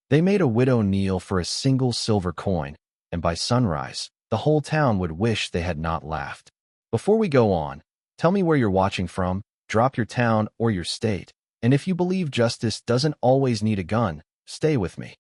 They made a widow kneel for a single silver coin, and by sunrise, the whole town would wish they had not laughed. Before we go on, tell me where you're watching from, drop your town or your state, and if you believe justice doesn't always need a gun, stay with me.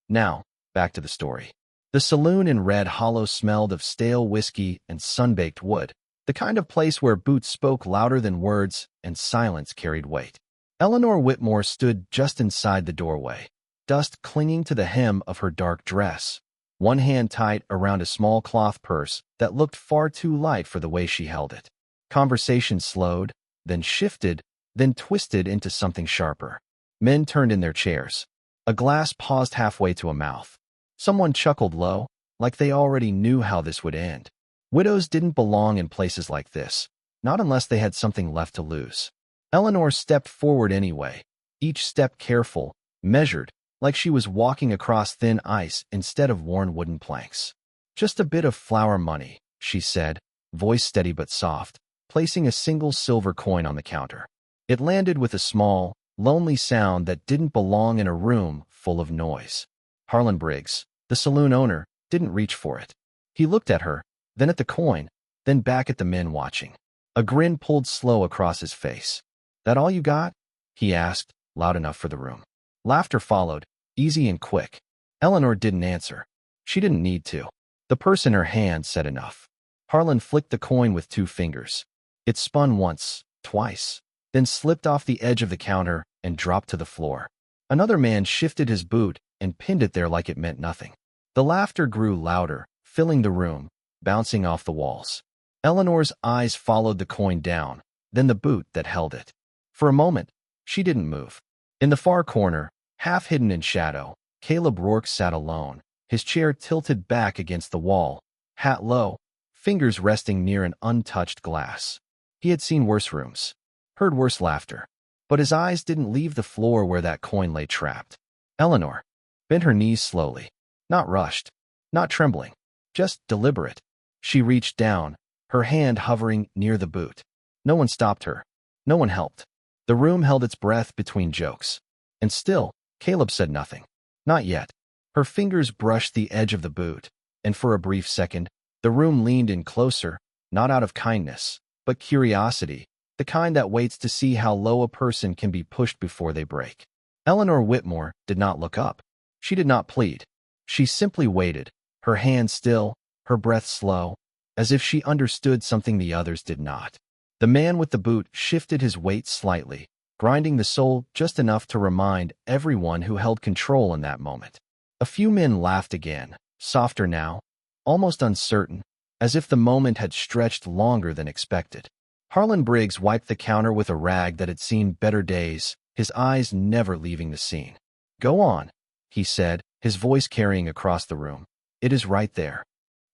Now, back to the story. The saloon in Red Hollow smelled of stale whiskey and sun-baked wood, the kind of place where boots spoke louder than words and silence carried weight. Eleanor Whitmore stood just inside the doorway, dust clinging to the hem of her dark dress, one hand tight around a small cloth purse that looked far too light for the way she held it. Conversation slowed, then shifted, then twisted into something sharper. Men turned in their chairs. A glass paused halfway to a mouth. Someone chuckled low, like they already knew how this would end. Widows didn't belong in places like this, not unless they had something left to lose. Eleanor stepped forward anyway, each step careful, measured, like she was walking across thin ice instead of worn wooden planks. "Just a bit of flour money," she said, voice steady but soft, placing a single silver coin on the counter. It landed with a small, lonely sound that didn't belong in a room full of noise. Harlan Briggs, the saloon owner, didn't reach for it. He looked at her, then at the coin, then back at the men watching. A grin pulled slow across his face. "That all you got?" he asked, loud enough for the room. Laughter followed, easy and quick. Eleanor didn't answer. She didn't need to. The purse in her hand said enough. Harlan flicked the coin with 2 fingers. It spun once, twice, then slipped off the edge of the counter and dropped to the floor. Another man shifted his boot and pinned it there like it meant nothing. The laughter grew louder, filling the room, bouncing off the walls. Eleanor's eyes followed the coin down, then the boot that held it. For a moment, she didn't move. In the far corner, half hidden in shadow, Caleb Rourke sat alone, his chair tilted back against the wall, hat low, fingers resting near an untouched glass. He had seen worse rooms, heard worse laughter, but his eyes didn't leave the floor where that coin lay trapped. Eleanor bent her knees slowly, not rushed, not trembling, just deliberate. She reached down, her hand hovering near the boot. No one stopped her. No one helped. The room held its breath between jokes. And still, Caleb said nothing. Not yet. Her fingers brushed the edge of the boot, and for a brief second, the room leaned in closer, not out of kindness, but curiosity, the kind that waits to see how low a person can be pushed before they break. Eleanor Whitmore did not look up. She did not plead. She simply waited, her hand still, her breath slow, as if she understood something the others did not. The man with the boot shifted his weight slightly, grinding the sole just enough to remind everyone who held control in that moment. A few men laughed again, softer now, almost uncertain, as if the moment had stretched longer than expected. Harlan Briggs wiped the counter with a rag that had seen better days, his eyes never leaving the scene. "Go on," he said, his voice carrying across the room. "It is right there."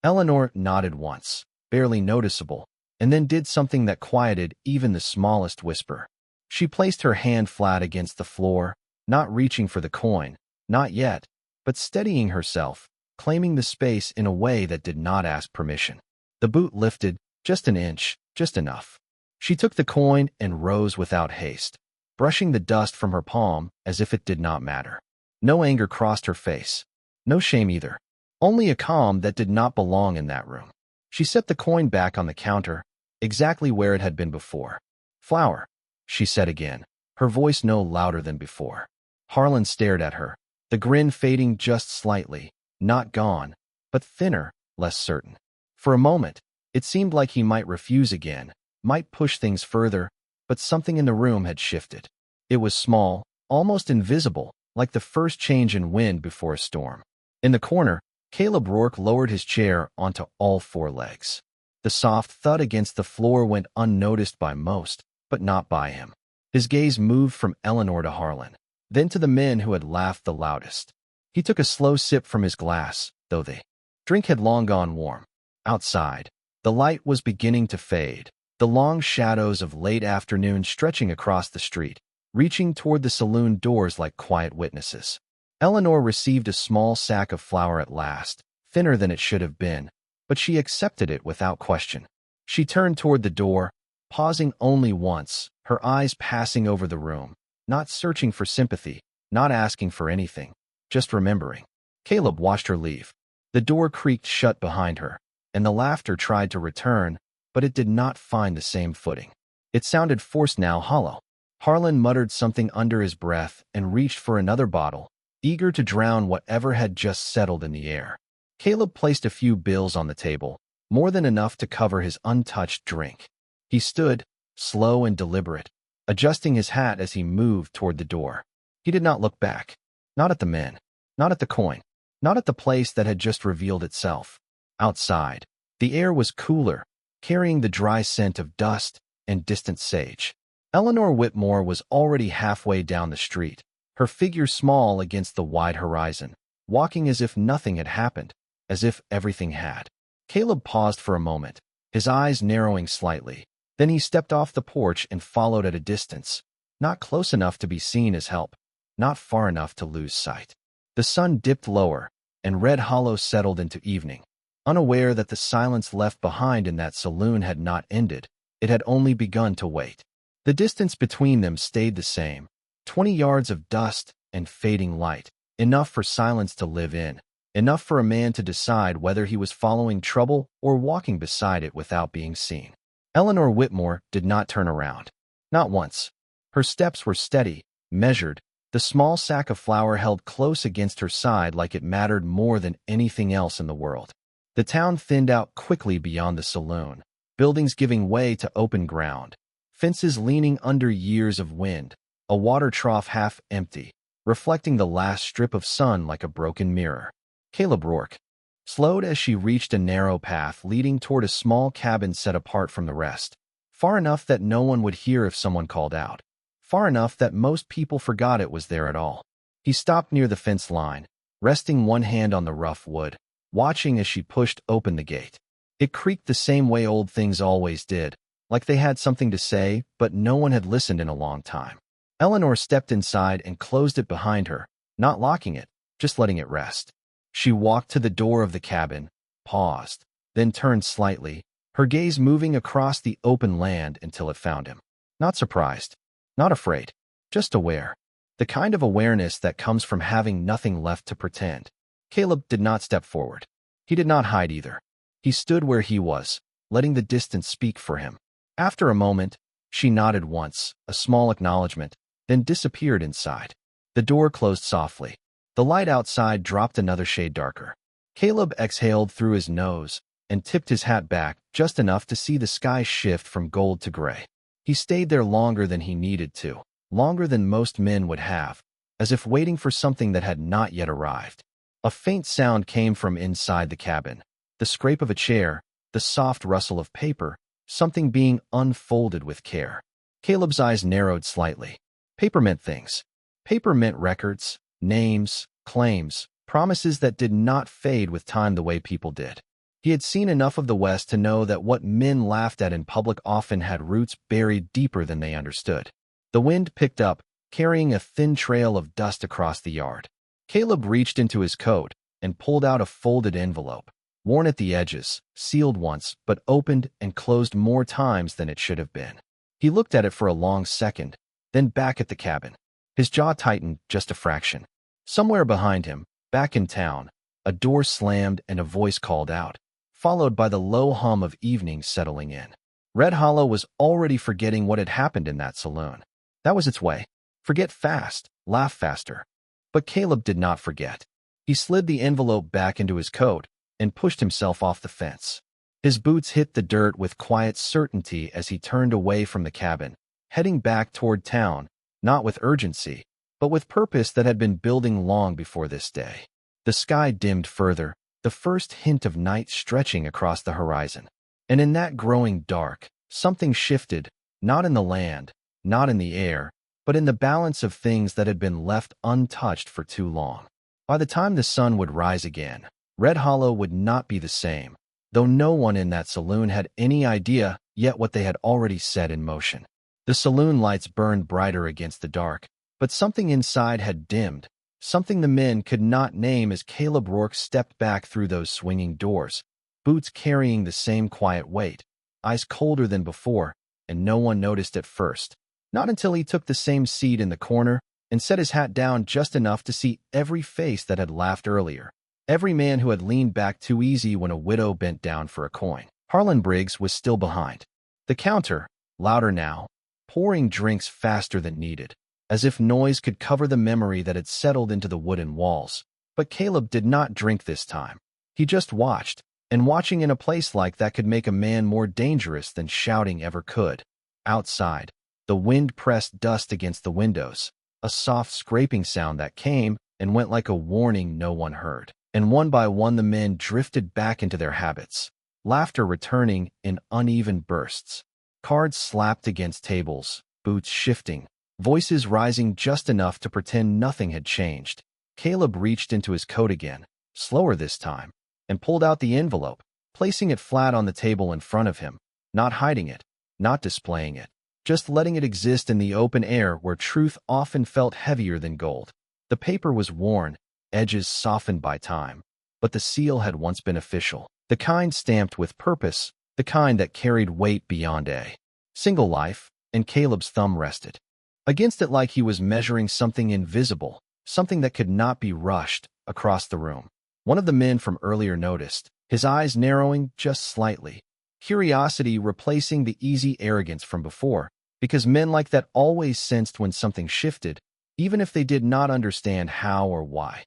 Eleanor nodded once, barely noticeable, and then did something that quieted even the smallest whisper. She placed her hand flat against the floor, not reaching for the coin, not yet, but steadying herself, claiming the space in a way that did not ask permission. The boot lifted, just an inch, just enough. She took the coin and rose without haste, brushing the dust from her palm as if it did not matter. No anger crossed her face. No shame either. Only a calm that did not belong in that room. She set the coin back on the counter, exactly where it had been before. "Flour," she said again, her voice no louder than before. Harlan stared at her, the grin fading just slightly, not gone, but thinner, less certain. For a moment, it seemed like he might refuse again, might push things further, but something in the room had shifted. It was small, almost invisible, like the first change in wind before a storm. In the corner, Caleb Rourke lowered his chair onto all 4 legs. The soft thud against the floor went unnoticed by most, but not by him. His gaze moved from Eleanor to Harlan, then to the men who had laughed the loudest. He took a slow sip from his glass, though the drink had long gone warm. Outside, the light was beginning to fade, the long shadows of late afternoon stretching across the street, reaching toward the saloon doors like quiet witnesses. Eleanor received a small sack of flour at last, thinner than it should have been, but she accepted it without question. She turned toward the door, pausing only once, her eyes passing over the room, not searching for sympathy, not asking for anything, just remembering. Caleb watched her leave. The door creaked shut behind her, and the laughter tried to return, but it did not find the same footing. It sounded forced now, hollow. Harlan muttered something under his breath and reached for another bottle, eager to drown whatever had just settled in the air. Caleb placed a few bills on the table, more than enough to cover his untouched drink. He stood, slow and deliberate, adjusting his hat as he moved toward the door. He did not look back. Not at the men. Not at the coin. Not at the place that had just revealed itself. Outside, the air was cooler, carrying the dry scent of dust and distant sage. Eleanor Whitmore was already halfway down the street, her figure small against the wide horizon, walking as if nothing had happened, as if everything had. Caleb paused for a moment, his eyes narrowing slightly. Then he stepped off the porch and followed at a distance, not close enough to be seen as help, not far enough to lose sight. The sun dipped lower, and Red Hollow settled into evening. Unaware that the silence left behind in that saloon had not ended, it had only begun to wait. The distance between them stayed the same, 20 yards of dust and fading light, enough for silence to live in, enough for a man to decide whether he was following trouble or walking beside it without being seen. Eleanor Whitmore did not turn around. Not once. Her steps were steady, measured, the small sack of flour held close against her side like it mattered more than anything else in the world. The town thinned out quickly beyond the saloon, buildings giving way to open ground, fences leaning under years of wind, a water trough half empty, reflecting the last strip of sun like a broken mirror. Caleb Rourke slowed as she reached a narrow path leading toward a small cabin set apart from the rest, far enough that no one would hear if someone called out, far enough that most people forgot it was there at all. He stopped near the fence line, resting one hand on the rough wood, watching as she pushed open the gate. It creaked the same way old things always did, like they had something to say, but no one had listened in a long time. Eleanor stepped inside and closed it behind her, not locking it, just letting it rest. She walked to the door of the cabin, paused, then turned slightly, her gaze moving across the open land until it found him. Not surprised, not afraid, just aware. The kind of awareness that comes from having nothing left to pretend. Caleb did not step forward. He did not hide either. He stood where he was, letting the distance speak for him. After a moment, she nodded once, a small acknowledgement, then disappeared inside. The door closed softly. The light outside dropped another shade darker. Caleb exhaled through his nose and tipped his hat back just enough to see the sky shift from gold to gray. He stayed there longer than he needed to, longer than most men would have, as if waiting for something that had not yet arrived. A faint sound came from inside the cabin, the scrape of a chair, the soft rustle of paper, something being unfolded with care. Caleb's eyes narrowed slightly. Paper meant things. Paper meant records, names, claims, promises that did not fade with time the way people did. He had seen enough of the West to know that what men laughed at in public often had roots buried deeper than they understood. The wind picked up, carrying a thin trail of dust across the yard. Caleb reached into his coat and pulled out a folded envelope, worn at the edges, sealed once, but opened and closed more times than it should have been. He looked at it for a long second, then back at the cabin. His jaw tightened just a fraction. Somewhere behind him, back in town, a door slammed and a voice called out, followed by the low hum of evening settling in. Red Hollow was already forgetting what had happened in that saloon. That was its way. Forget fast, laugh faster. But Caleb did not forget. He slid the envelope back into his coat and pushed himself off the fence. His boots hit the dirt with quiet certainty as he turned away from the cabin, heading back toward town, not with urgency, but with purpose that had been building long before this day. The sky dimmed further, the first hint of night stretching across the horizon. And in that growing dark, something shifted, not in the land, not in the air, but in the balance of things that had been left untouched for too long. By the time the sun would rise again, Red Hollow would not be the same, though no one in that saloon had any idea yet what they had already set in motion. The saloon lights burned brighter against the dark, but something inside had dimmed, something the men could not name as Caleb Rourke stepped back through those swinging doors, boots carrying the same quiet weight, eyes colder than before, and no one noticed at first. Not until he took the same seat in the corner, and set his hat down just enough to see every face that had laughed earlier. Every man who had leaned back too easy when a widow bent down for a coin. Harlan Briggs was still behind the counter, louder now, pouring drinks faster than needed, as if noise could cover the memory that had settled into the wooden walls. But Caleb did not drink this time. He just watched, and watching in a place like that could make a man more dangerous than shouting ever could. Outside, the wind pressed dust against the windows, a soft scraping sound that came and went like a warning no one heard. And one by one the men drifted back into their habits, laughter returning in uneven bursts. Cards slapped against tables, boots shifting, voices rising just enough to pretend nothing had changed. Caleb reached into his coat again, slower this time, and pulled out the envelope, placing it flat on the table in front of him, not hiding it, not displaying it, just letting it exist in the open air where truth often felt heavier than gold. The paper was worn, edges softened by time, but the seal had once been official, the kind stamped with purpose, the kind that carried weight beyond a single life, and Caleb's thumb rested against it like he was measuring something invisible, something that could not be rushed, across the room. One of the men from earlier noticed, his eyes narrowing just slightly, curiosity replacing the easy arrogance from before, because men like that always sensed when something shifted, even if they did not understand how or why.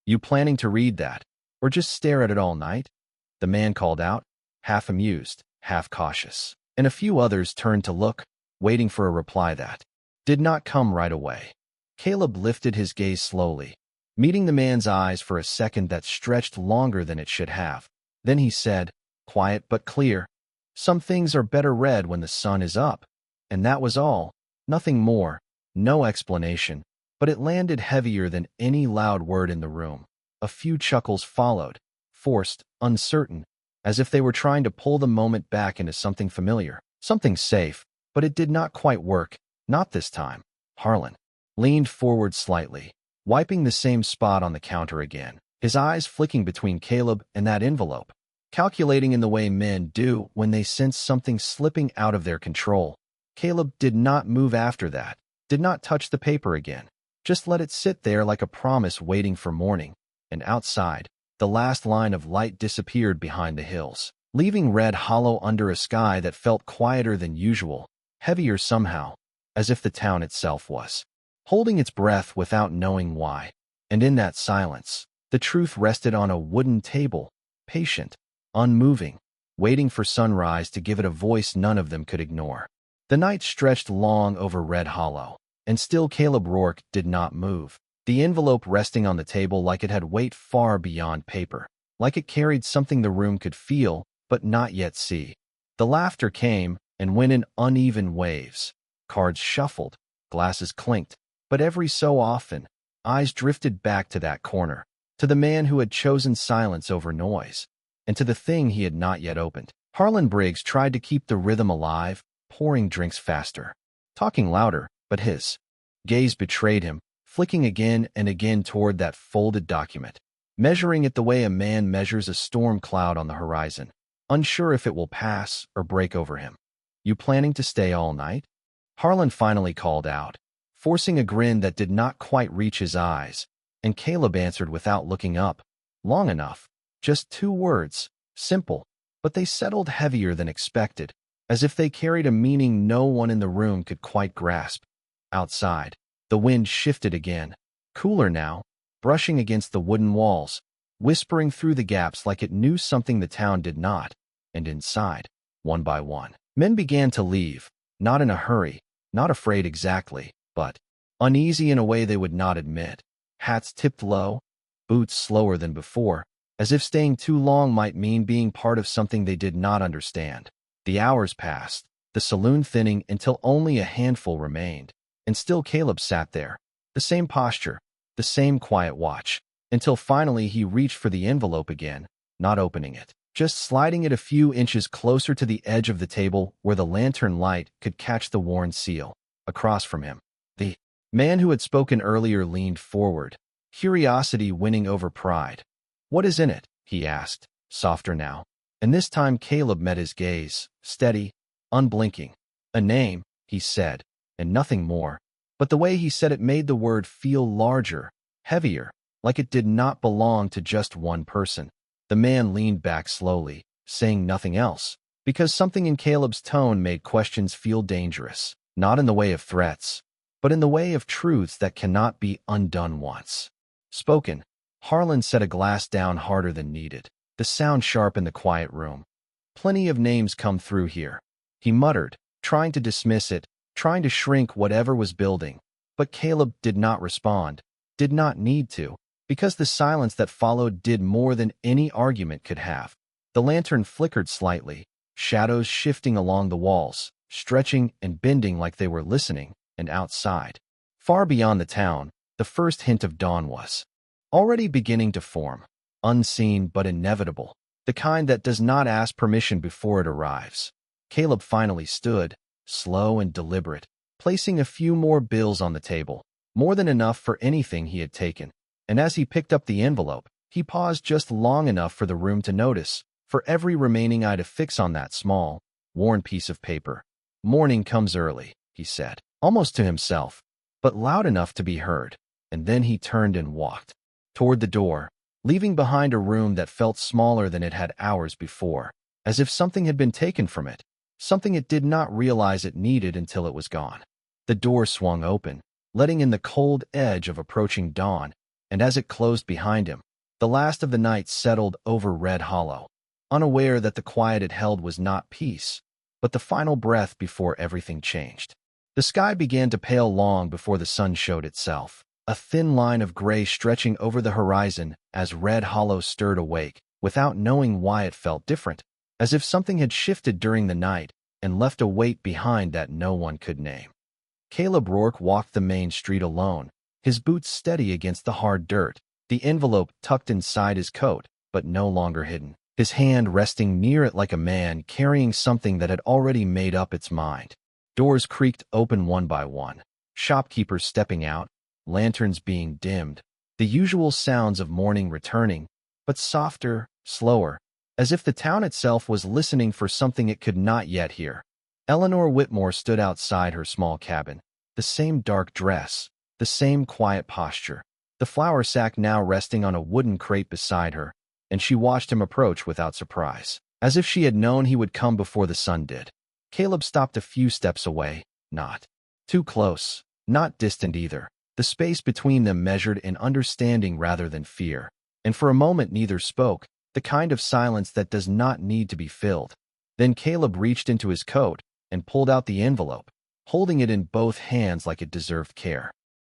"You planning to read that, or just stare at it all night?" the man called out, half amused, half cautious. And a few others turned to look, waiting for a reply that did not come right away. Caleb lifted his gaze slowly, meeting the man's eyes for a second that stretched longer than it should have. Then he said, quiet but clear, "Some things are better read when the sun is up." And that was all, nothing more, no explanation. But it landed heavier than any loud word in the room. A few chuckles followed, forced, uncertain, as if they were trying to pull the moment back into something familiar, something safe, but it did not quite work, not this time. Harlan leaned forward slightly, wiping the same spot on the counter again, his eyes flicking between Caleb and that envelope, calculating in the way men do when they sense something slipping out of their control. Caleb did not move after that, did not touch the paper again. Just let it sit there like a promise waiting for morning, and outside, the last line of light disappeared behind the hills, leaving red hollow under a sky that felt quieter than usual, heavier somehow, as if the town itself was holding its breath without knowing why. And in that silence, the truth rested on a wooden table, patient, unmoving, waiting for sunrise to give it a voice none of them could ignore. The night stretched long over Red Hollow, and still Caleb Rourke did not move, the envelope resting on the table like it had weight far beyond paper, like it carried something the room could feel but not yet see. The laughter came and went in uneven waves. Cards shuffled, glasses clinked, but every so often, eyes drifted back to that corner, to the man who had chosen silence over noise, and to the thing he had not yet opened. Harlan Briggs tried to keep the rhythm alive, pouring drinks faster, talking louder, but his gaze betrayed him, flicking again and again toward that folded document, measuring it the way a man measures a storm cloud on the horizon, unsure if it will pass or break over him. "You planning to stay all night?" Harlan finally called out, forcing a grin that did not quite reach his eyes, and Caleb answered without looking up, "Long enough." Just 2 words, simple, but they settled heavier than expected, as if they carried a meaning no one in the room could quite grasp. Outside, the wind shifted again, cooler now, brushing against the wooden walls, whispering through the gaps like it knew something the town did not. And inside, one by one, men began to leave, not in a hurry, not afraid exactly, but uneasy in a way they would not admit. Hats tipped low, boots slower than before, as if staying too long might mean being part of something they did not understand. The hours passed, the saloon thinning until only a handful remained, and still Caleb sat there, the same posture, the same quiet watch, until finally he reached for the envelope again, not opening it, just sliding it a few inches closer to the edge of the table where the lantern light could catch the worn seal. Across from him, the man who had spoken earlier leaned forward, curiosity winning over pride. "What is in it?" he asked, softer now. And this time Caleb met his gaze, steady, unblinking. "A name," he said, "and nothing more." but the way he said it made the word feel larger, heavier, like it did not belong to just one person. The man leaned back slowly, saying nothing else, because something in Caleb's tone made questions feel dangerous, not in the way of threats, but in the way of truths that cannot be undone once spoken. Harlan set a glass down harder than needed, the sound sharp in the quiet room. Plenty of names come through here, he muttered, trying to dismiss it, trying to shrink whatever was building. But Caleb did not respond, did not need to, because the silence that followed did more than any argument could have. The lantern flickered slightly, shadows shifting along the walls, stretching and bending like they were listening, and outside, far beyond the town, the first hint of dawn was already beginning to form, unseen but inevitable, the kind that does not ask permission before it arrives. Caleb finally stood, slow and deliberate, placing a few more bills on the table, more than enough for anything he had taken. And as he picked up the envelope, he paused just long enough for the room to notice, for every remaining eye to fix on that small, worn piece of paper. "Morning comes early," he said, almost to himself, but loud enough to be heard, and then he turned and walked toward the door, leaving behind a room that felt smaller than it had hours before, as if something had been taken from it, something it did not realize it needed until it was gone. The door swung open, letting in the cold edge of approaching dawn, and as it closed behind him, the last of the night settled over Red Hollow, unaware that the quiet it held was not peace, but the final breath before everything changed. The sky began to pale long before the sun showed itself, a thin line of gray stretching over the horizon as Red Hollow stirred awake, without knowing why it felt different, as if something had shifted during the night and left a weight behind that no one could name. Caleb Rourke walked the main street alone, his boots steady against the hard dirt, the envelope tucked inside his coat, but no longer hidden, his hand resting near it like a man carrying something that had already made up its mind. Doors creaked open one by one, shopkeepers stepping out, lanterns being dimmed, the usual sounds of morning returning, but softer, slower, as if the town itself was listening for something it could not yet hear. Eleanor Whitmore stood outside her small cabin, the same dark dress, the same quiet posture, the flour sack now resting on a wooden crate beside her, and she watched him approach without surprise, as if she had known he would come before the sun did. Caleb stopped a few steps away, not too close, not distant either, the space between them measured in understanding rather than fear, and for a moment neither spoke, the kind of silence that does not need to be filled. Then Caleb reached into his coat and pulled out the envelope, holding it in both hands like it deserved care,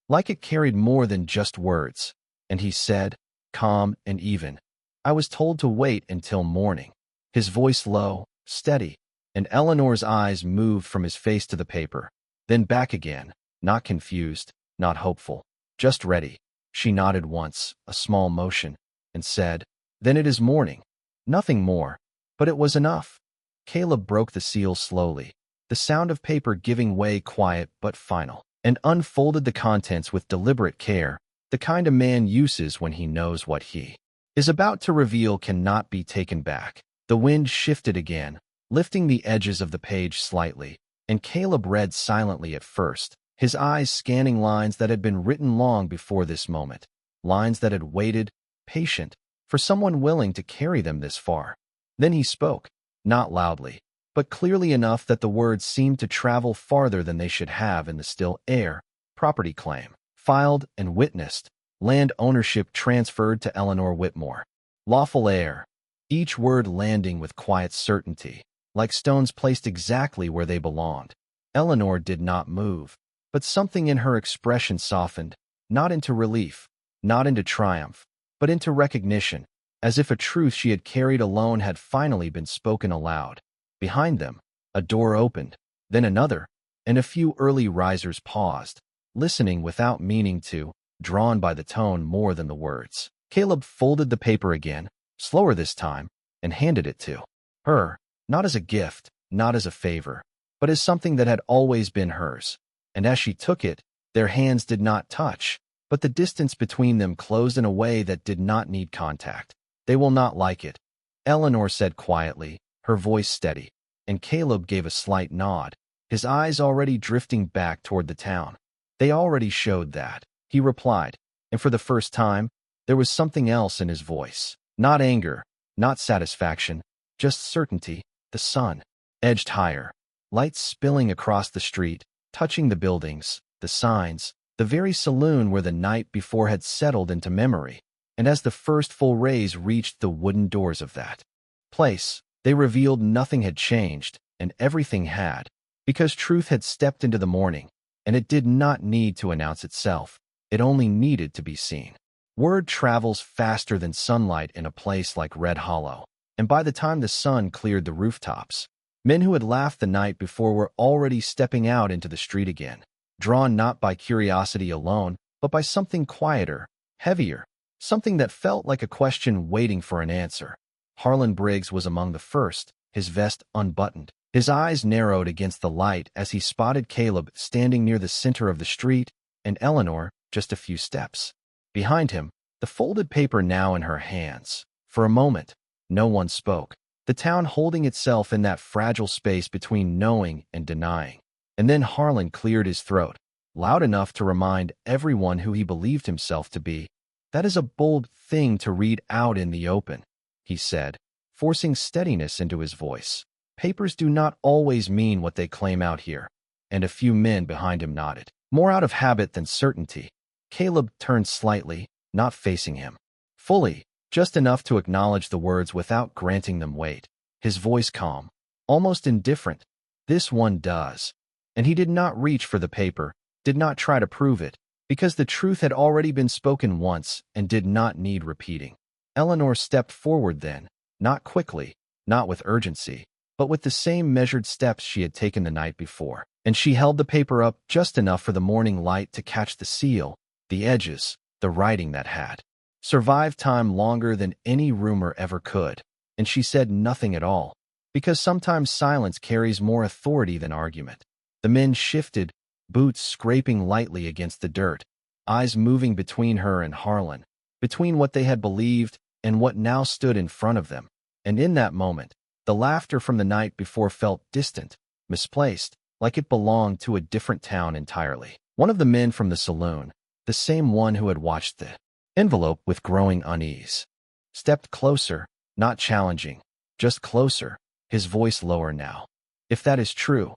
like it carried more than just words, and he said, calm and even, "I was told to wait until morning." His voice low, steady, and Eleanor's eyes moved from his face to the paper, then back again, not confused, not hopeful, just ready. She nodded once, a small motion, and said, "Then it is morning." Nothing more, but it was enough. Caleb broke the seal slowly, the sound of paper giving way quiet but final, and unfolded the contents with deliberate care, the kind a man uses when he knows what he is about to reveal cannot be taken back. The wind shifted again, lifting the edges of the page slightly, and Caleb read silently at first, his eyes scanning lines that had been written long before this moment, lines that had waited, patient, for someone willing to carry them this far. Then he spoke, not loudly, but clearly enough that the words seemed to travel farther than they should have in the still air. Property claim, filed and witnessed, land ownership transferred to Eleanor Whitmore. Lawful heir, each word landing with quiet certainty, like stones placed exactly where they belonged. Eleanor did not move, but something in her expression softened, not into relief, not into triumph, but into recognition, as if a truth she had carried alone had finally been spoken aloud. Behind them, a door opened, then another, and a few early risers paused, listening without meaning to, drawn by the tone more than the words. Caleb folded the paper again, slower this time, and handed it to her, not as a gift, not as a favor, but as something that had always been hers. And as she took it, their hands did not touch, but the distance between them closed in a way that did not need contact. "They will not like it," Eleanor said quietly, her voice steady, and Caleb gave a slight nod, his eyes already drifting back toward the town. They already showed that, he replied, and for the first time, there was something else in his voice. Not anger, not satisfaction, just certainty. The sun edged higher, light spilling across the street, touching the buildings, the signs, the very saloon where the night before had settled into memory. And as the first full rays reached the wooden doors of that place, they revealed nothing had changed, and everything had, because truth had stepped into the morning, and it did not need to announce itself. It only needed to be seen. Word travels faster than sunlight in a place like Red Hollow, and by the time the sun cleared the rooftops, men who had laughed the night before were already stepping out into the street again, drawn not by curiosity alone, but by something quieter, heavier, something that felt like a question waiting for an answer. Harlan Briggs was among the first, his vest unbuttoned. His eyes narrowed against the light as he spotted Caleb standing near the center of the street and Eleanor just a few steps behind him, the folded paper now in her hands. For a moment, no one spoke, the town holding itself in that fragile space between knowing and denying. And then Harlan cleared his throat, loud enough to remind everyone who he believed himself to be. "That is a bold thing to read out in the open," he said, forcing steadiness into his voice. "Papers do not always mean what they claim out here." And a few men behind him nodded, more out of habit than certainty. Caleb turned slightly, not facing him fully, just enough to acknowledge the words without granting them weight. His voice calm, almost indifferent. "This one does." And he did not reach for the paper, did not try to prove it, because the truth had already been spoken once and did not need repeating. Eleanor stepped forward then, not quickly, not with urgency, but with the same measured steps she had taken the night before, and she held the paper up just enough for the morning light to catch the seal, the edges, the writing that had survived time longer than any rumor ever could. And she said nothing at all, because sometimes silence carries more authority than argument. The men shifted, boots scraping lightly against the dirt, eyes moving between her and Harlan, between what they had believed and what now stood in front of them. And in that moment, the laughter from the night before felt distant, misplaced, like it belonged to a different town entirely. One of the men from the saloon, the same one who had watched the envelope with growing unease, stepped closer, not challenging, just closer, his voice lower now. "If that is true,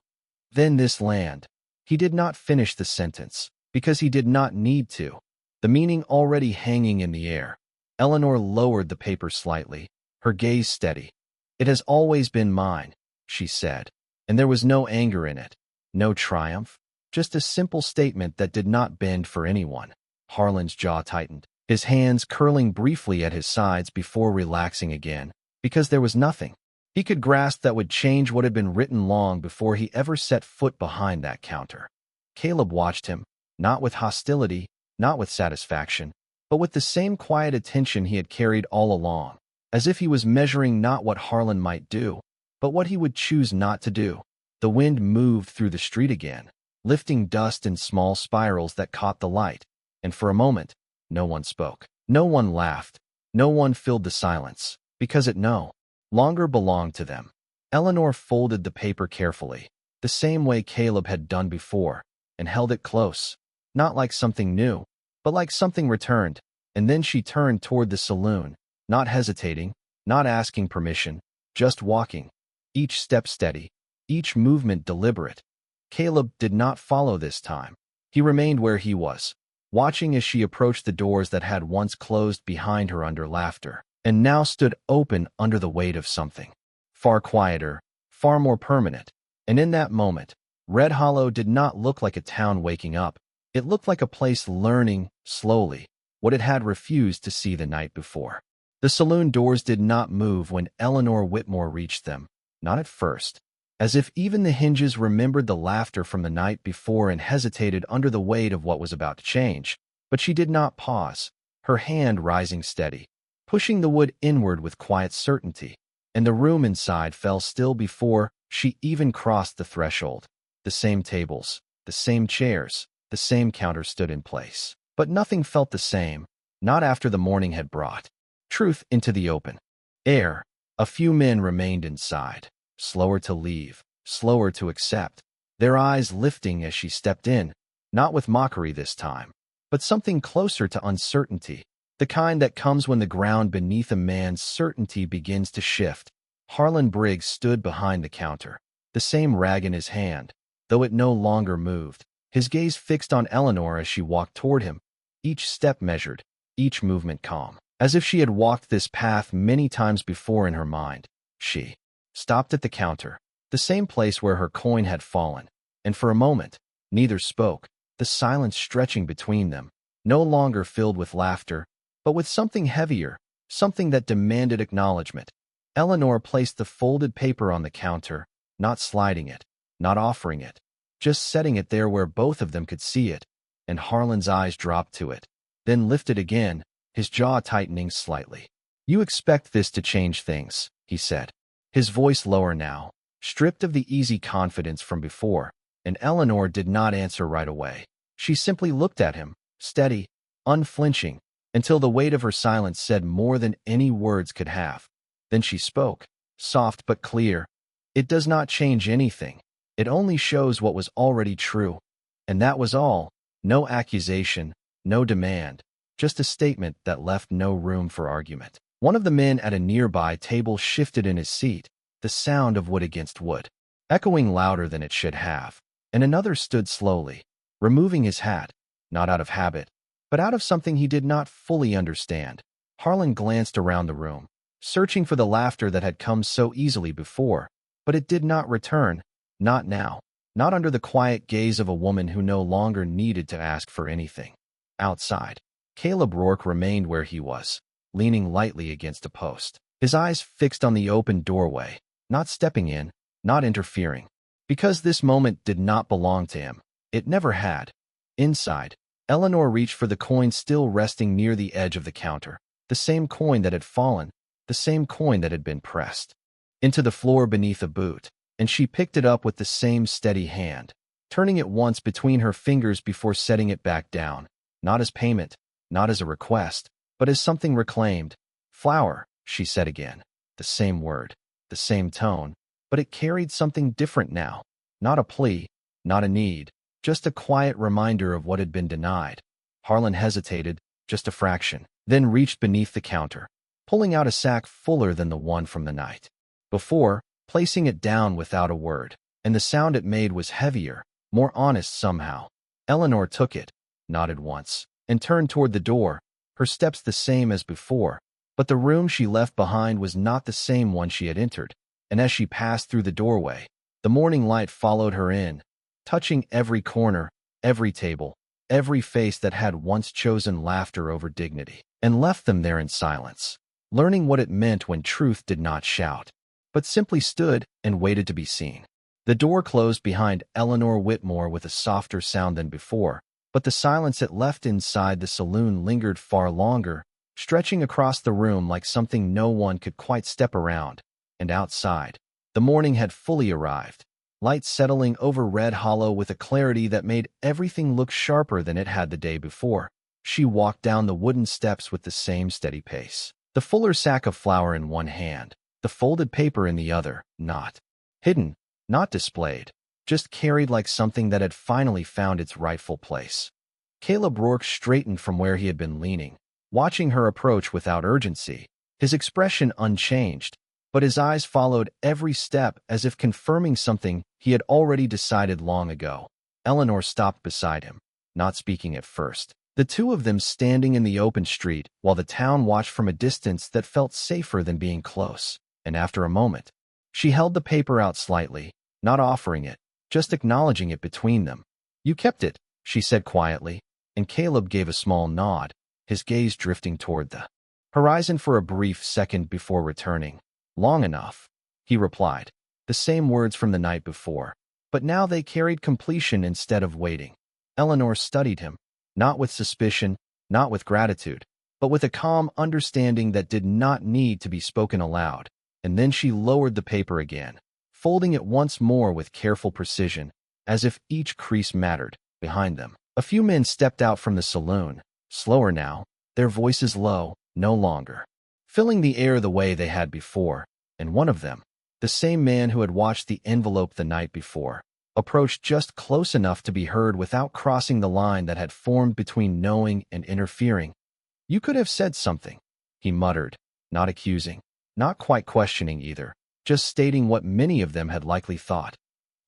then this land—" He did not finish the sentence, because he did not need to, the meaning already hanging in the air. Eleanor lowered the paper slightly, her gaze steady. "It has always been mine," she said, and there was no anger in it, no triumph, just a simple statement that did not bend for anyone. Harlan's jaw tightened, his hands curling briefly at his sides before relaxing again, because there was nothing he could grasp that would change what had been written long before he ever set foot behind that counter. Caleb watched him, not with hostility, not with satisfaction, but with the same quiet attention he had carried all along, as if he was measuring not what Harlan might do, but what he would choose not to do. The wind moved through the street again, lifting dust in small spirals that caught the light, and for a moment, no one spoke. No one laughed. No one filled the silence, because it no longer belonged to them. Eleanor folded the paper carefully, the same way Caleb had done before, and held it close, not like something new, but like something returned, and then she turned toward the saloon, not hesitating, not asking permission, just walking, each step steady, each movement deliberate. Caleb did not follow this time. He remained where he was, watching as she approached the doors that had once closed behind her under laughter, and now stood open under the weight of something far quieter, far more permanent. And in that moment, Red Hollow did not look like a town waking up. It looked like a place learning, slowly, what it had refused to see the night before. The saloon doors did not move when Eleanor Whitmore reached them, not at first, as if even the hinges remembered the laughter from the night before and hesitated under the weight of what was about to change. But she did not pause, her hand rising steady, pushing the wood inward with quiet certainty, and the room inside fell still before she even crossed the threshold. The same tables, the same chairs, the same counter stood in place. But nothing felt the same, not after the morning had brought truth into the open air. A few men remained inside, slower to leave, slower to accept, their eyes lifting as she stepped in, not with mockery this time, but something closer to uncertainty, the kind that comes when the ground beneath a man's certainty begins to shift. Harlan Briggs stood behind the counter, the same rag in his hand, though it no longer moved, his gaze fixed on Eleanor as she walked toward him, each step measured, each movement calm, as if she had walked this path many times before in her mind. She stopped at the counter, the same place where her coin had fallen, and for a moment, neither spoke, the silence stretching between them, no longer filled with laughter, but with something heavier, something that demanded acknowledgement. Eleanor placed the folded paper on the counter, not sliding it, not offering it, just setting it there where both of them could see it, and Harlan's eyes dropped to it, then lifted again, his jaw tightening slightly. "You expect this to change things," he said, his voice lower now, stripped of the easy confidence from before, and Eleanor did not answer right away. She simply looked at him, steady, unflinching, until the weight of her silence said more than any words could have. Then she spoke, soft but clear. "It does not change anything. It only shows what was already true." And that was all. No accusation, no demand, just a statement that left no room for argument. One of the men at a nearby table shifted in his seat, the sound of wood against wood, echoing louder than it should have, and another stood slowly, removing his hat, not out of habit, but out of something he did not fully understand. Harlan glanced around the room, searching for the laughter that had come so easily before, but it did not return, not now, not under the quiet gaze of a woman who no longer needed to ask for anything. Outside, Caleb Rourke remained where he was, leaning lightly against a post, his eyes fixed on the open doorway, not stepping in, not interfering, because this moment did not belong to him. It never had. Inside, Eleanor reached for the coin still resting near the edge of the counter, the same coin that had fallen, the same coin that had been pressed into the floor beneath a boot, and she picked it up with the same steady hand, turning it once between her fingers before setting it back down, not as payment, not as a request, but as something reclaimed. "Flower," she said again, the same word, the same tone, but it carried something different now, not a plea, not a need, just a quiet reminder of what had been denied. Harlan hesitated, just a fraction, then reached beneath the counter, pulling out a sack fuller than the one from the night before, placing it down without a word, and the sound it made was heavier, more honest somehow. Eleanor took it, nodded once, and turned toward the door, her steps the same as before, but the room she left behind was not the same one she had entered, and as she passed through the doorway, the morning light followed her in, touching every corner, every table, every face that had once chosen laughter over dignity, and left them there in silence, learning what it meant when truth did not shout, but simply stood and waited to be seen. The door closed behind Eleanor Whitmore with a softer sound than before, but the silence it left inside the saloon lingered far longer, stretching across the room like something no one could quite step around. And outside, the morning had fully arrived, light settling over Red Hollow with a clarity that made everything look sharper than it had the day before. She walked down the wooden steps with the same steady pace, the fuller sack of flour in one hand, the folded paper in the other, not hidden, not displayed, just carried like something that had finally found its rightful place. Caleb Rourke straightened from where he had been leaning, watching her approach without urgency, his expression unchanged, but his eyes followed every step as if confirming something he had already decided long ago. Eleanor stopped beside him, not speaking at first, the two of them standing in the open street while the town watched from a distance that felt safer than being close. And after a moment, she held the paper out slightly, not offering it, just acknowledging it between them. "You kept it," she said quietly, and Caleb gave a small nod, his gaze drifting toward the horizon for a brief second before returning. "Long enough," he replied, the same words from the night before, but now they carried completion instead of waiting. Eleanor studied him, not with suspicion, not with gratitude, but with a calm understanding that did not need to be spoken aloud. And then she lowered the paper again, folding it once more with careful precision, as if each crease mattered. Behind them, a few men stepped out from the saloon, slower now, their voices low, no longer filling the air the way they had before, and one of them, the same man who had watched the envelope the night before, approached just close enough to be heard without crossing the line that had formed between knowing and interfering. "You could have said something," he muttered, not accusing, not quite questioning either, just stating what many of them had likely thought.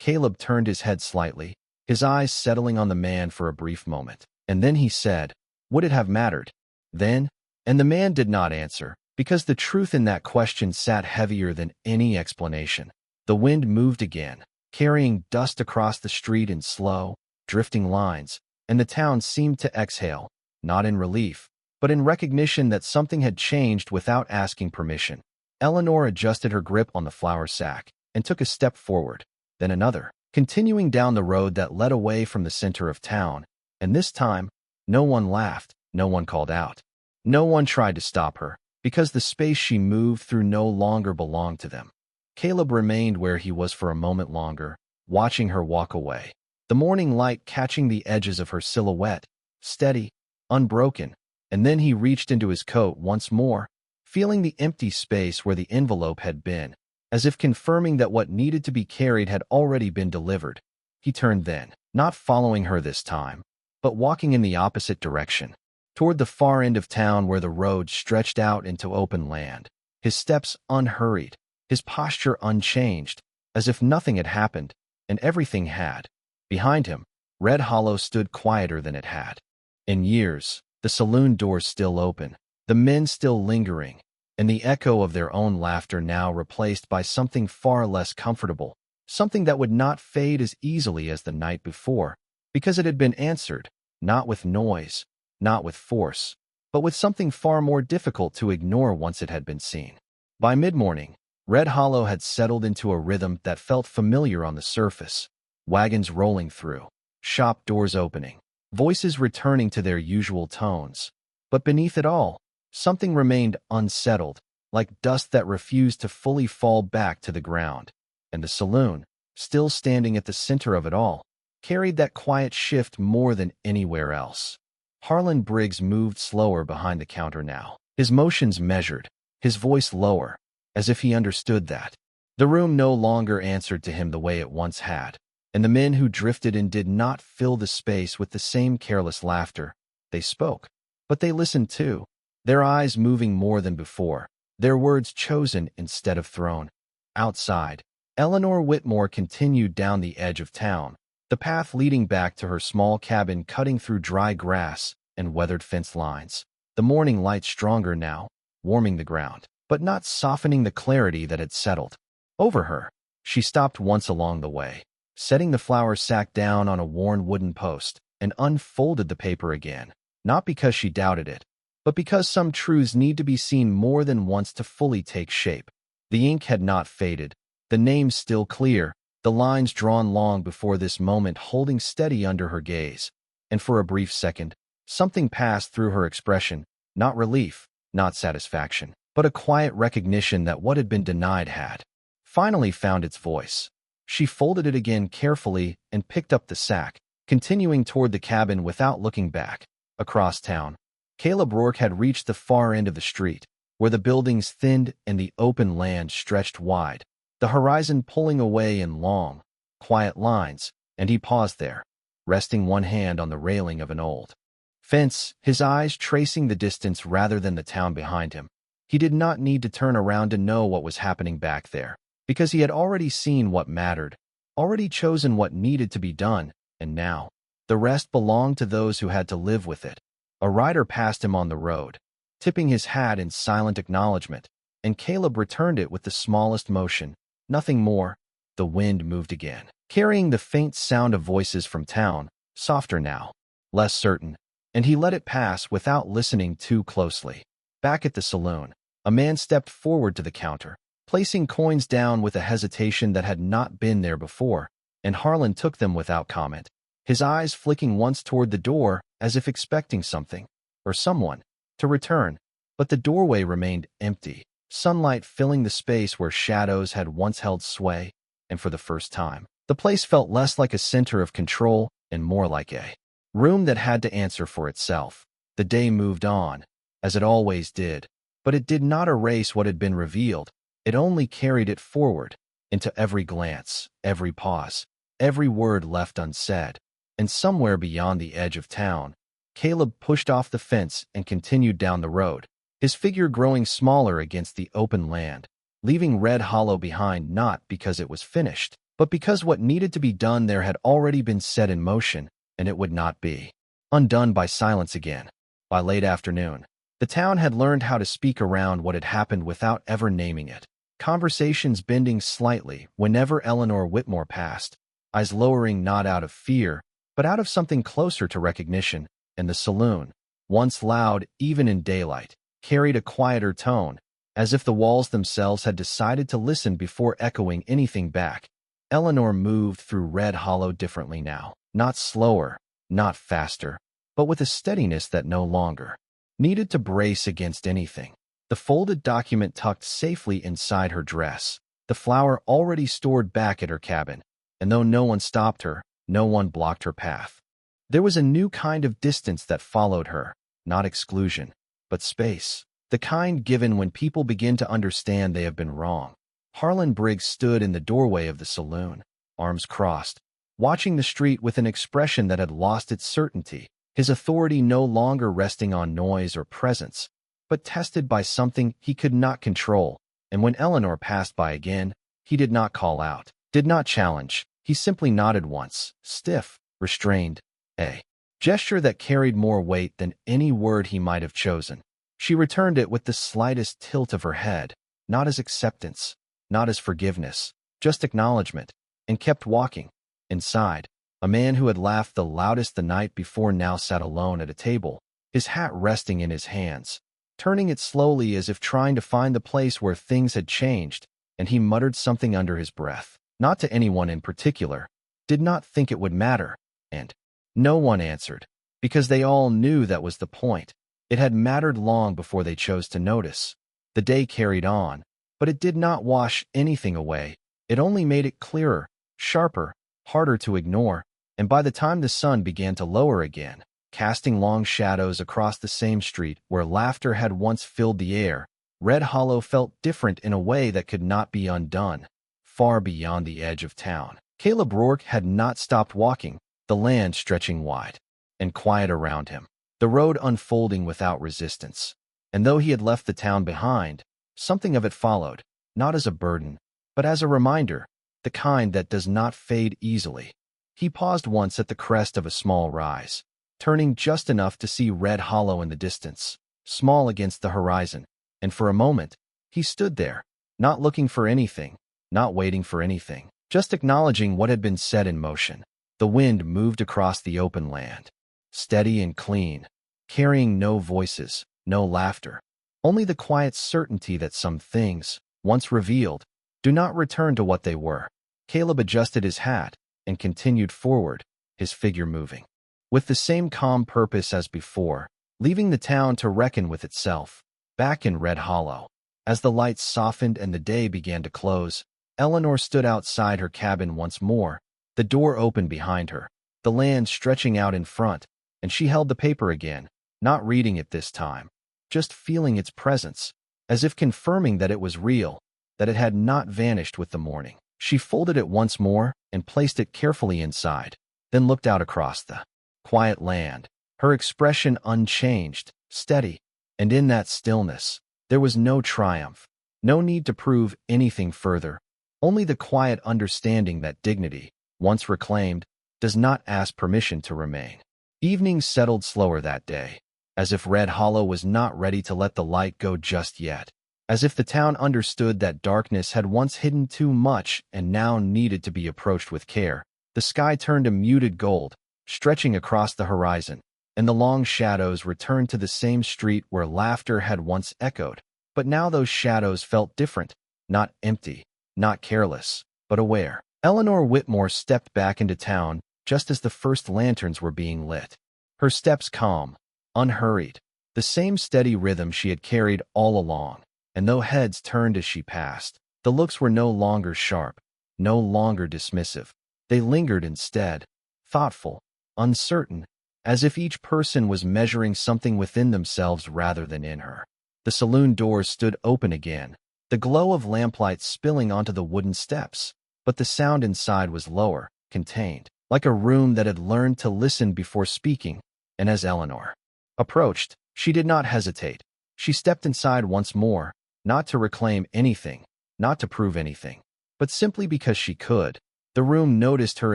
Caleb turned his head slightly, his eyes settling on the man for a brief moment. And then he said, "Would it have mattered then?" And the man did not answer, because the truth in that question sat heavier than any explanation. The wind moved again, carrying dust across the street in slow, drifting lines, and the town seemed to exhale, not in relief, but in recognition that something had changed without asking permission. Eleanor adjusted her grip on the flour sack and took a step forward, then another, continuing down the road that led away from the center of town. And this time, no one laughed, no one called out. No one tried to stop her, because the space she moved through no longer belonged to them. Caleb remained where he was for a moment longer, watching her walk away, the morning light catching the edges of her silhouette, steady, unbroken, and then he reached into his coat once more, feeling the empty space where the envelope had been, as if confirming that what needed to be carried had already been delivered. He turned then, not following her this time, but walking in the opposite direction, toward the far end of town where the road stretched out into open land, his steps unhurried, his posture unchanged, as if nothing had happened, and everything had. Behind him, Red Hollow stood quieter than it had. In years, the saloon doors still open, the men still lingering, and the echo of their own laughter now replaced by something far less comfortable, something that would not fade as easily as the night before, because it had been answered, not with noise, not with force, but with something far more difficult to ignore once it had been seen. By mid-morning, Red Hollow had settled into a rhythm that felt familiar on the surface, wagons rolling through, shop doors opening, voices returning to their usual tones. But beneath it all, something remained unsettled, like dust that refused to fully fall back to the ground. And the saloon, still standing at the center of it all, carried that quiet shift more than anywhere else. Harlan Briggs moved slower behind the counter now, his motions measured, his voice lower, as if he understood that. The room no longer answered to him the way it once had, and the men who drifted in did not fill the space with the same careless laughter. They spoke, but they listened too, their eyes moving more than before, their words chosen instead of thrown. Outside, Eleanor Whitmore continued down the edge of town, the path leading back to her small cabin cutting through dry grass and weathered fence lines. The morning light stronger now, warming the ground, but not softening the clarity that had settled over her. She stopped once along the way, setting the flour sack down on a worn wooden post, and unfolded the paper again, not because she doubted it, but because some truths need to be seen more than once to fully take shape. The ink had not faded, the names still clear, the lines drawn long before this moment holding steady under her gaze. And for a brief second, something passed through her expression, not relief, not satisfaction, but a quiet recognition that what had been denied had finally found its voice. She folded it again carefully and picked up the sack, continuing toward the cabin without looking back. Across town, Caleb Rourke had reached the far end of the street, where the buildings thinned and the open land stretched wide, the horizon pulling away in long, quiet lines, and he paused there, resting one hand on the railing of an old fence, his eyes tracing the distance rather than the town behind him. He did not need to turn around to know what was happening back there, because he had already seen what mattered, already chosen what needed to be done, and now, the rest belonged to those who had to live with it. A rider passed him on the road, tipping his hat in silent acknowledgement, and Caleb returned it with the smallest motion. Nothing more. The wind moved again, carrying the faint sound of voices from town, softer now, less certain, and he let it pass without listening too closely. Back at the saloon, a man stepped forward to the counter, placing coins down with a hesitation that had not been there before, and Harlan took them without comment, his eyes flicking once toward the door as if expecting something, or someone, to return. But the doorway remained empty, sunlight filling the space where shadows had once held sway, and for the first time, the place felt less like a center of control and more like a room that had to answer for itself. The day moved on, as it always did, but it did not erase what had been revealed. It only carried it forward, into every glance, every pause, every word left unsaid. And somewhere beyond the edge of town, Caleb pushed off the fence and continued down the road, his figure growing smaller against the open land, leaving Red Hollow behind not because it was finished, but because what needed to be done there had already been set in motion, and it would not be undone by silence again. By late afternoon, the town had learned how to speak around what had happened without ever naming it, conversations bending slightly whenever Eleanor Whitmore passed, eyes lowering not out of fear, but out of something closer to recognition, and the saloon, once loud even in daylight, carried a quieter tone, as if the walls themselves had decided to listen before echoing anything back. Eleanor moved through Red Hollow differently now, not slower, not faster, but with a steadiness that no longer needed to brace against anything. The folded document tucked safely inside her dress, the flower already stored back at her cabin, and though no one stopped her, no one blocked her path. There was a new kind of distance that followed her, not exclusion, but space, the kind given when people begin to understand they have been wrong. Harlan Briggs stood in the doorway of the saloon, arms crossed, watching the street with an expression that had lost its certainty, his authority no longer resting on noise or presence, but tested by something he could not control. And when Eleanor passed by again, he did not call out, did not challenge. He simply nodded once, stiff, restrained, a gesture that carried more weight than any word he might have chosen. She returned it with the slightest tilt of her head, not as acceptance, not as forgiveness, just acknowledgement, and kept walking. Inside, a man who had laughed the loudest the night before now sat alone at a table, his hat resting in his hands, turning it slowly as if trying to find the place where things had changed, and he muttered something under his breath, not to anyone in particular, did not think it would matter, and no one answered, because they all knew that was the point. It had mattered long before they chose to notice. The day carried on, but it did not wash anything away. It only made it clearer, sharper, harder to ignore, and by the time the sun began to lower again, casting long shadows across the same street where laughter had once filled the air, Red Hollow felt different in a way that could not be undone, far beyond the edge of town. Caleb Rourke had not stopped walking, the land stretching wide and quiet around him, the road unfolding without resistance. And though he had left the town behind, something of it followed, not as a burden, but as a reminder, the kind that does not fade easily. He paused once at the crest of a small rise, turning just enough to see Red Hollow in the distance, small against the horizon, and for a moment, he stood there, not looking for anything, not waiting for anything, just acknowledging what had been set in motion. The wind moved across the open land, steady and clean, carrying no voices, no laughter, only the quiet certainty that some things, once revealed, do not return to what they were. Caleb adjusted his hat and continued forward, his figure moving, with the same calm purpose as before, leaving the town to reckon with itself. Back in Red Hollow, as the lights softened and the day began to close, Eleanor stood outside her cabin once more, the door open behind her, the land stretching out in front, and she held the paper again, not reading it this time, just feeling its presence, as if confirming that it was real, that it had not vanished with the morning. She folded it once more and placed it carefully inside, then looked out across the quiet land, her expression unchanged, steady, and in that stillness, there was no triumph, no need to prove anything further, only the quiet understanding that dignity, once reclaimed, does not ask permission to remain. Evening settled slower that day, as if Red Hollow was not ready to let the light go just yet, as if the town understood that darkness had once hidden too much and now needed to be approached with care. The sky turned a muted gold, stretching across the horizon, and the long shadows returned to the same street where laughter had once echoed. But now those shadows felt different, not empty, not careless, but aware. Eleanor Whitmore stepped back into town just as the first lanterns were being lit. Her steps calm, unhurried, the same steady rhythm she had carried all along, and though heads turned as she passed, the looks were no longer sharp, no longer dismissive. They lingered instead, thoughtful, uncertain, as if each person was measuring something within themselves rather than in her. The saloon doors stood open again, the glow of lamplight spilling onto the wooden steps, but the sound inside was lower, contained, like a room that had learned to listen before speaking. And as Eleanor approached, she did not hesitate. She stepped inside once more, not to reclaim anything, not to prove anything, but simply because she could. The room noticed her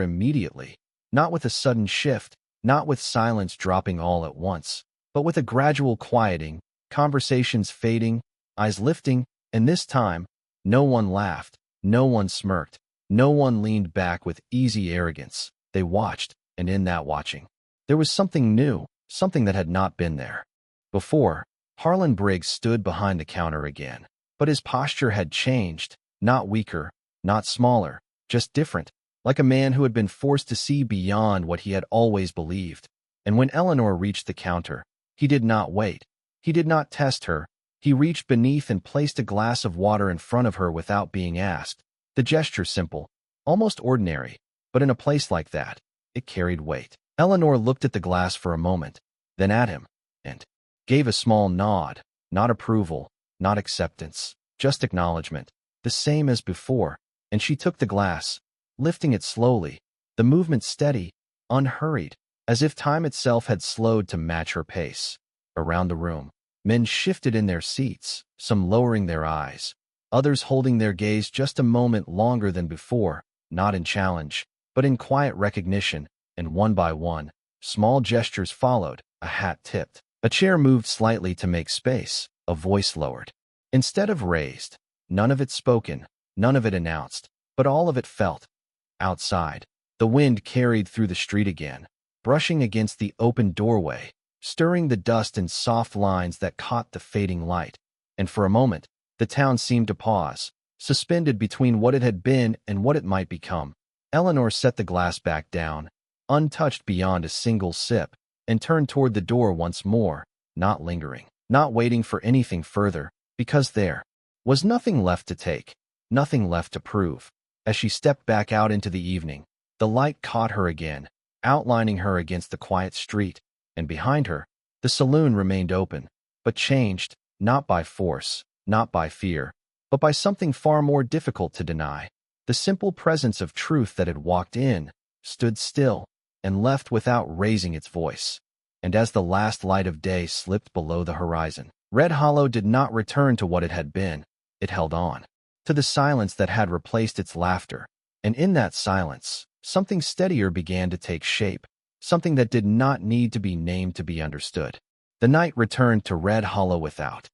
immediately, not with a sudden shift, not with silence dropping all at once, but with a gradual quieting, conversations fading, eyes lifting, and this time, no one laughed, no one smirked, no one leaned back with easy arrogance. They watched, and in that watching, there was something new, something that had not been there before. Harlan Briggs stood behind the counter again, but his posture had changed, not weaker, not smaller, just different, like a man who had been forced to see beyond what he had always believed. And when Eleanor reached the counter, he did not wait. He did not test her. He reached beneath and placed a glass of water in front of her without being asked. The gesture simple, almost ordinary, but in a place like that, it carried weight. Eleanor looked at the glass for a moment, then at him, and gave a small nod, not approval, not acceptance, just acknowledgement, the same as before, and she took the glass, lifting it slowly, the movement steady, unhurried, as if time itself had slowed to match her pace. Around the room, men shifted in their seats, some lowering their eyes, others holding their gaze just a moment longer than before, not in challenge, but in quiet recognition, and one by one, small gestures followed, a hat tipped. A chair moved slightly to make space, a voice lowered. Instead of raised, none of it spoken, none of it announced, but all of it felt. Outside, the wind carried through the street again, brushing against the open doorway, stirring the dust in soft lines that caught the fading light. And for a moment, the town seemed to pause, suspended between what it had been and what it might become. Eleanor set the glass back down, untouched beyond a single sip, and turned toward the door once more, not lingering, not waiting for anything further, because there was nothing left to take, nothing left to prove. As she stepped back out into the evening, the light caught her again, outlining her against the quiet street, and behind her, the saloon remained open, but changed, not by force, not by fear, but by something far more difficult to deny. The simple presence of truth that had walked in, stood still, and left without raising its voice. And as the last light of day slipped below the horizon, Red Hollow did not return to what it had been. It held on to the silence that had replaced its laughter. And in that silence, something steadier began to take shape, something that did not need to be named to be understood. The night returned to Red Hollow without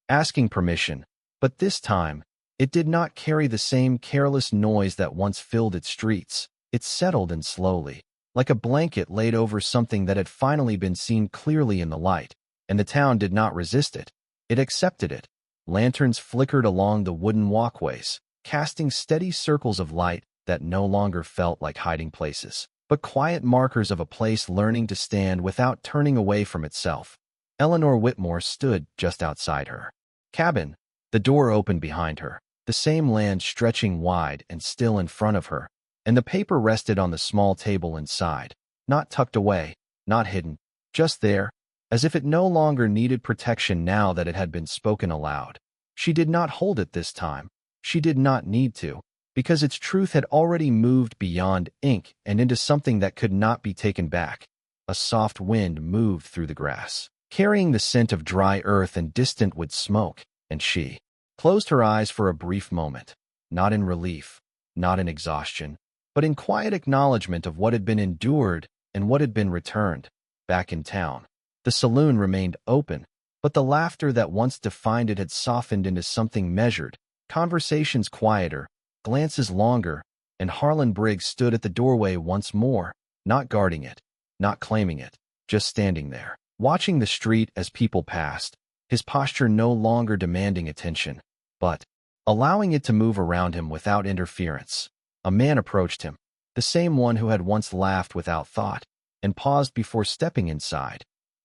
asking permission, but this time, it did not carry the same careless noise that once filled its streets. It settled in slowly, like a blanket laid over something that had finally been seen clearly in the light, and the town did not resist it. It accepted it. Lanterns flickered along the wooden walkways, casting steady circles of light that no longer felt like hiding places, but quiet markers of a place learning to stand without turning away from itself. Eleanor Whitmore stood just outside her cabin. The door opened behind her, the same land stretching wide and still in front of her, and the paper rested on the small table inside, not tucked away, not hidden, just there, as if it no longer needed protection now that it had been spoken aloud. She did not hold it this time. She did not need to, because its truth had already moved beyond ink and into something that could not be taken back. A soft wind moved through the grass, carrying the scent of dry earth and distant wood smoke, and she closed her eyes for a brief moment, not in relief, not in exhaustion, but in quiet acknowledgement of what had been endured and what had been returned. Back in town, the saloon remained open, but the laughter that once defined it had softened into something measured, conversations quieter, glances longer, and Harlan Briggs stood at the doorway once more, not guarding it, not claiming it, just standing there, watching the street as people passed, his posture no longer demanding attention, but allowing it to move around him without interference. A man approached him, the same one who had once laughed without thought, and paused before stepping inside.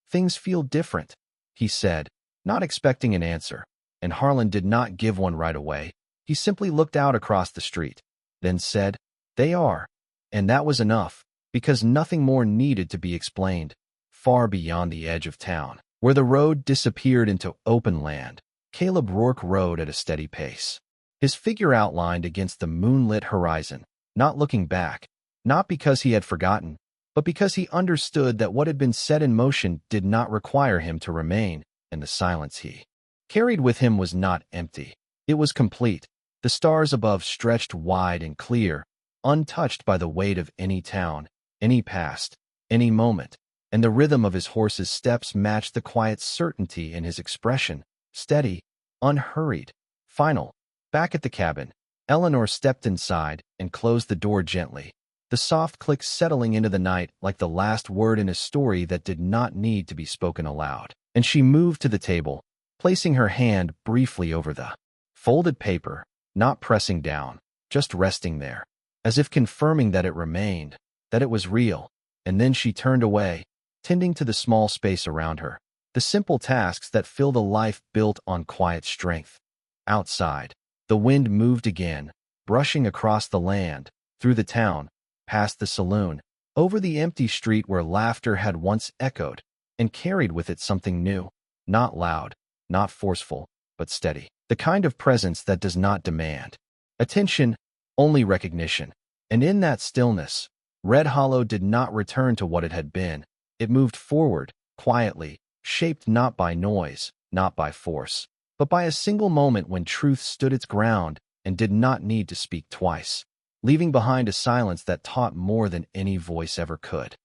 "Things feel different," he said, not expecting an answer, and Harlan did not give one right away. He simply looked out across the street, then said, "They are," and that was enough, because nothing more needed to be explained. Far beyond the edge of town, where the road disappeared into open land, Caleb Rourke rode at a steady pace, his figure outlined against the moonlit horizon, not looking back, not because he had forgotten, but because he understood that what had been set in motion did not require him to remain, and the silence he carried with him was not empty. It was complete. The stars above stretched wide and clear, untouched by the weight of any town, any past, any moment, and the rhythm of his horse's steps matched the quiet certainty in his expression, steady, unhurried, final. Back at the cabin, Eleanor stepped inside and closed the door gently, the soft click settling into the night like the last word in a story that did not need to be spoken aloud. And she moved to the table, placing her hand briefly over the folded paper, not pressing down, just resting there, as if confirming that it remained, that it was real. And then she turned away, tending to the small space around her, the simple tasks that fill the life built on quiet strength. Outside, the wind moved again, brushing across the land, through the town, past the saloon, over the empty street where laughter had once echoed, and carried with it something new, not loud, not forceful, but steady. The kind of presence that does not demand attention, only recognition. And in that stillness, Red Hollow did not return to what it had been. It moved forward, quietly, shaped not by noise, not by force, but by a single moment when truth stood its ground and did not need to speak twice, leaving behind a silence that taught more than any voice ever could.